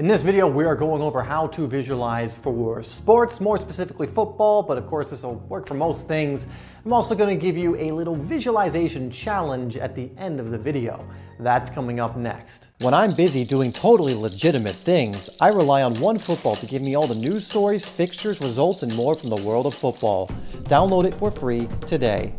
In this video, we are going over how to visualize for sports, more specifically football, but of course this will work for most things. I'm also going to give you a little visualization challenge at the end of the video. That's coming up next. When I'm busy doing totally legitimate things, I rely on OneFootball to give me all the news stories, fixtures, results, and more from the world of football. Download it for free today.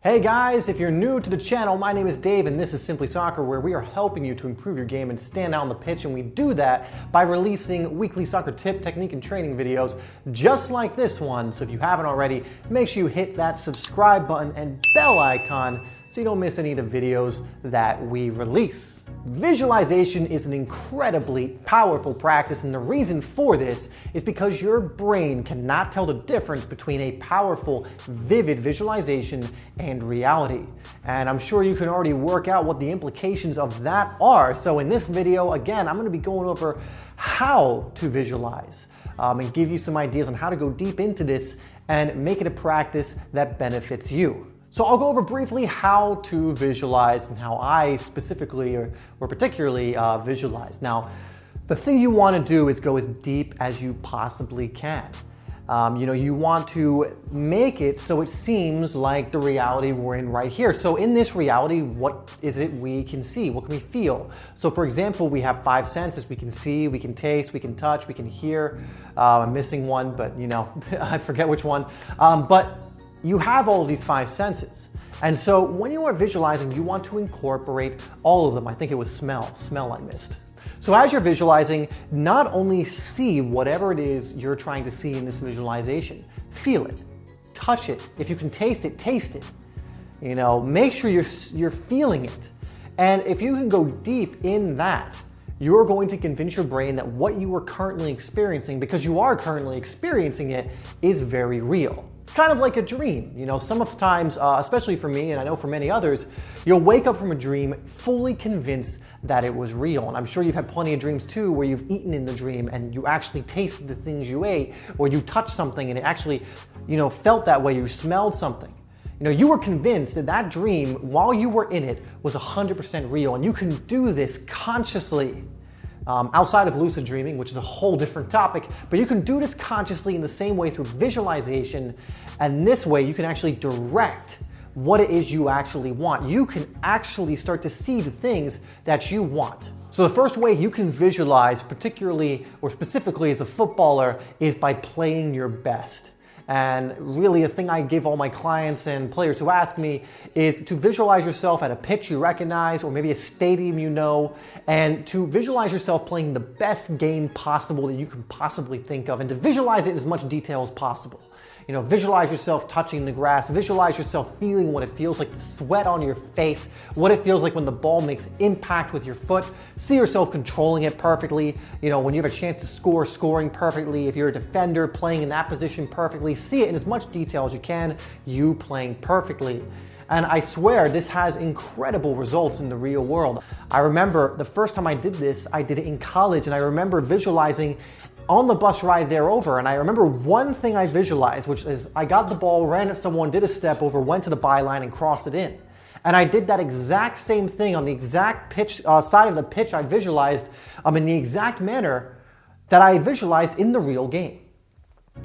Hey guys, if you're new to the channel, my name is Dave and this is Simply Soccer, where we are helping you to improve your game and stand out on the pitch, and we do that by releasing weekly soccer tip, technique, and training videos just like this one. So if you haven't already, make sure you hit that subscribe button and bell icon so you don't miss any of the videos that we release. Visualization is an incredibly powerful practice, and the reason for this is because your brain cannot tell the difference between a powerful, vivid visualization and reality. And I'm sure you can already work out what the implications of that are. So in this video, again, I'm going to be going over how to visualize and give you some ideas on how to go deep into this and make it a practice that benefits you. So I'll go over briefly how to visualize and how I specifically or particularly visualize. Now, the thing you want to do is go as deep as you possibly can. You want to make it so it seems like the reality we're in right here. So in this reality, what is it we can see? What can we feel? So for example, we have 5 senses. We can see, we can taste, we can touch, we can hear. I'm missing one, but I forget which one. But you have all of these 5 senses. And so when you are visualizing, you want to incorporate all of them. I think it was smell I missed. So as you're visualizing, not only see whatever it is you're trying to see in this visualization, feel it, touch it. If you can taste it, taste it. Make sure you're feeling it. And if you can go deep in that, you're going to convince your brain that what you are currently experiencing, because you are currently experiencing it, is very real. Kind of like a dream. Sometimes, especially for me, and I know for many others, you'll wake up from a dream fully convinced that it was real. And I'm sure you've had plenty of dreams too, where you've eaten in the dream and you actually tasted the things you ate, or you touched something and it actually, felt that way. You smelled something. You were convinced that that dream, while you were in it, was 100% real. And you can do this consciously. Outside of lucid dreaming, which is a whole different topic, but you can do this consciously in the same way through visualization, and this way you can actually direct what it is you actually want. You can actually start to see the things that you want. So the first way you can visualize, particularly or specifically as a footballer, is by playing your best. And really a thing I give all my clients and players who ask me is to visualize yourself at a pitch you recognize, or maybe a stadium and to visualize yourself playing the best game possible that you can possibly think of, and to visualize it in as much detail as possible. Visualize yourself touching the grass, visualize yourself feeling what it feels like, the sweat on your face, what it feels like when the ball makes impact with your foot. See yourself controlling it perfectly. When you have a chance to score, scoring perfectly. If you're a defender, playing in that position perfectly. See it in as much detail as you can, you playing perfectly. And I swear this has incredible results in the real world. I remember the first time I did this, I did it in college, and I remember visualizing on the bus ride there over, and I remember one thing I visualized, which is I got the ball, ran at someone, did a step over, went to the byline and crossed it in. And I did that exact same thing on the exact pitch side of the pitch I visualized in the exact manner that I visualized in the real game.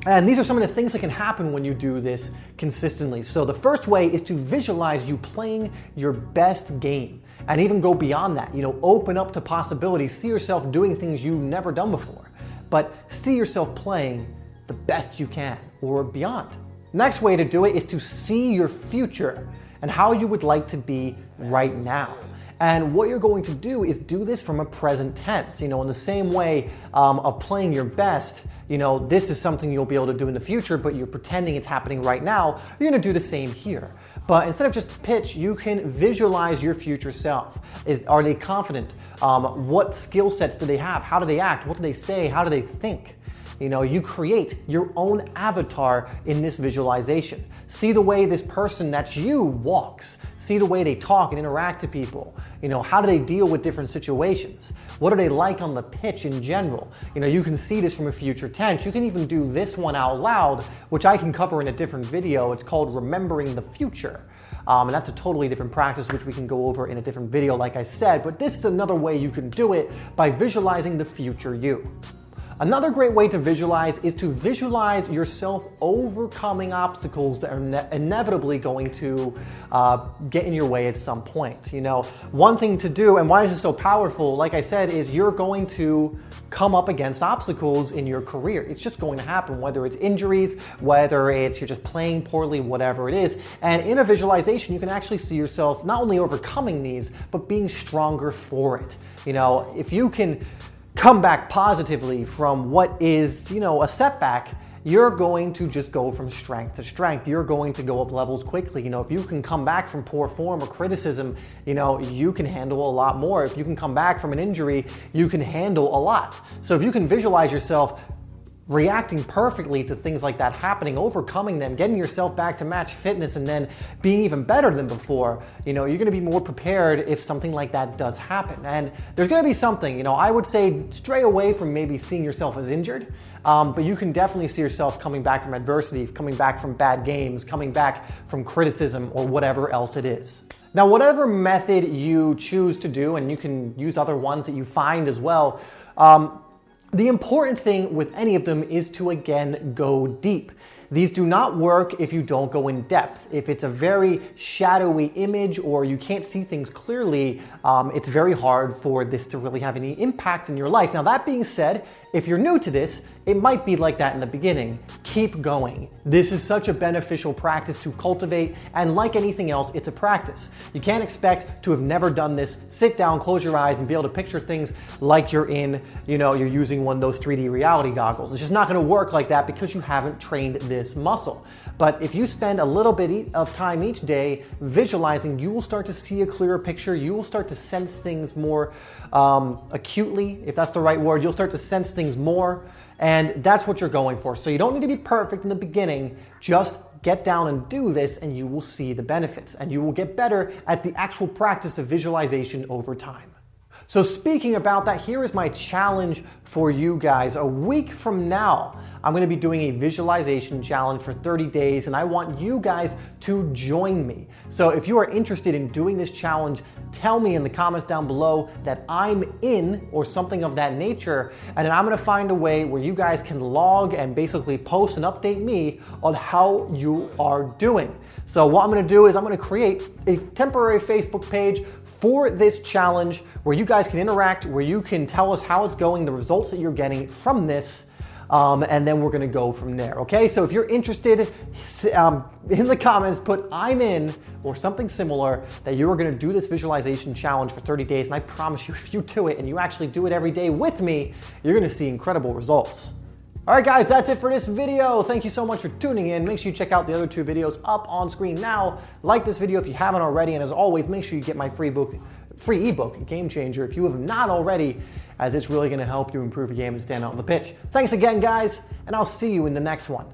And these are some of the things that can happen when you do this consistently. So the first way is to visualize you playing your best game, and even go beyond that. Open up to possibilities, see yourself doing things you've never done before. But see yourself playing the best you can, or beyond. Next way to do it is to see your future and how you would like to be right now. And what you're going to do is do this from a present tense. In the same way of playing your best, this is something you'll be able to do in the future, but you're pretending it's happening right now. You're going to do the same here. But instead of just pitch, you can visualize your future self. Are they confident? What skill sets do they have? How do they act? What do they say? How do they think? You create your own avatar in this visualization. See the way this person that's you walks. See the way they talk and interact to people. How do they deal with different situations? What are they like on the pitch in general? You can see this from a future tense. You can even do this one out loud, which I can cover in a different video. It's called Remembering the Future. And that's a totally different practice, which we can go over in a different video, like I said. But this is another way you can do it by visualizing the future you. Another great way to visualize is to visualize yourself overcoming obstacles that are inevitably going to get in your way at some point. You know, one thing to do, and why is this so powerful, like I said, is you're going to come up against obstacles in your career. It's just going to happen, whether it's injuries, whether it's you're just playing poorly, whatever it is. And in a visualization, you can actually see yourself not only overcoming these, but being stronger for it. You know, if you can come back positively from what is, you know, a setback, you're going to just go from strength to strength. You're going to go up levels quickly. You know, if you can come back from poor form or criticism, you know, you can handle a lot more. If you can come back from an injury, you can handle a lot. So if you can visualize yourself reacting perfectly to things like that happening, overcoming them, getting yourself back to match fitness, and then being even better than before, you know, you're going to be more prepared if something like that does happen. And there's going to be something, you know, I would say stray away from maybe seeing yourself as injured, but you can definitely see yourself coming back from adversity, coming back from bad games, coming back from criticism, or whatever else it is. Now, whatever method you choose to do, and you can use other ones that you find as well, the important thing with any of them is to, again, go deep. These do not work if you don't go in depth. If it's a very shadowy image or you can't see things clearly, it's very hard for this to really have any impact in your life. Now, that being said, if you're new to this, it might be like that in the beginning. Keep going. This is such a beneficial practice to cultivate, and like anything else, it's a practice. You can't expect to have never done this, sit down, close your eyes, and be able to picture things like you're in, you know, you're using one of those 3D reality goggles. It's just not gonna work like that because you haven't trained this muscle. But if you spend a little bit of time each day visualizing, you will start to see a clearer picture. You will start to sense things more acutely, if that's the right word. You'll start to sense things more, and that's what you're going for. So you don't need to be perfect in the beginning. Just get down and do this, and you will see the benefits, and you will get better at the actual practice of visualization over time. So speaking about that, here is my challenge for you guys. A week from now, I'm going to be doing a visualization challenge for 30 days, and I want you guys to join me. So if you are interested in doing this challenge, tell me in the comments down below that I'm in or something of that nature, and then I'm going to find a way where you guys can log and basically post and update me on how you are doing. So what I'm going to do is I'm going to create a temporary Facebook page for this challenge where you guys can interact, where you can tell us how it's going, the results that you're getting from this, and then we're going to go from there, okay? So if you're interested, in the comments, put I'm in or something similar, that you are going to do this visualization challenge for 30 days, and I promise you, if you do it and you actually do it every day with me, you're going to see incredible results. All right, guys, that's it for this video. Thank you so much for tuning in. Make sure you check out the other two videos up on screen now. Like this video if you haven't already, and as always, make sure you get my free ebook, Game Changer, if you have not already, as it's really going to help you improve your game and stand out on the pitch. Thanks again, guys, and I'll see you in the next one.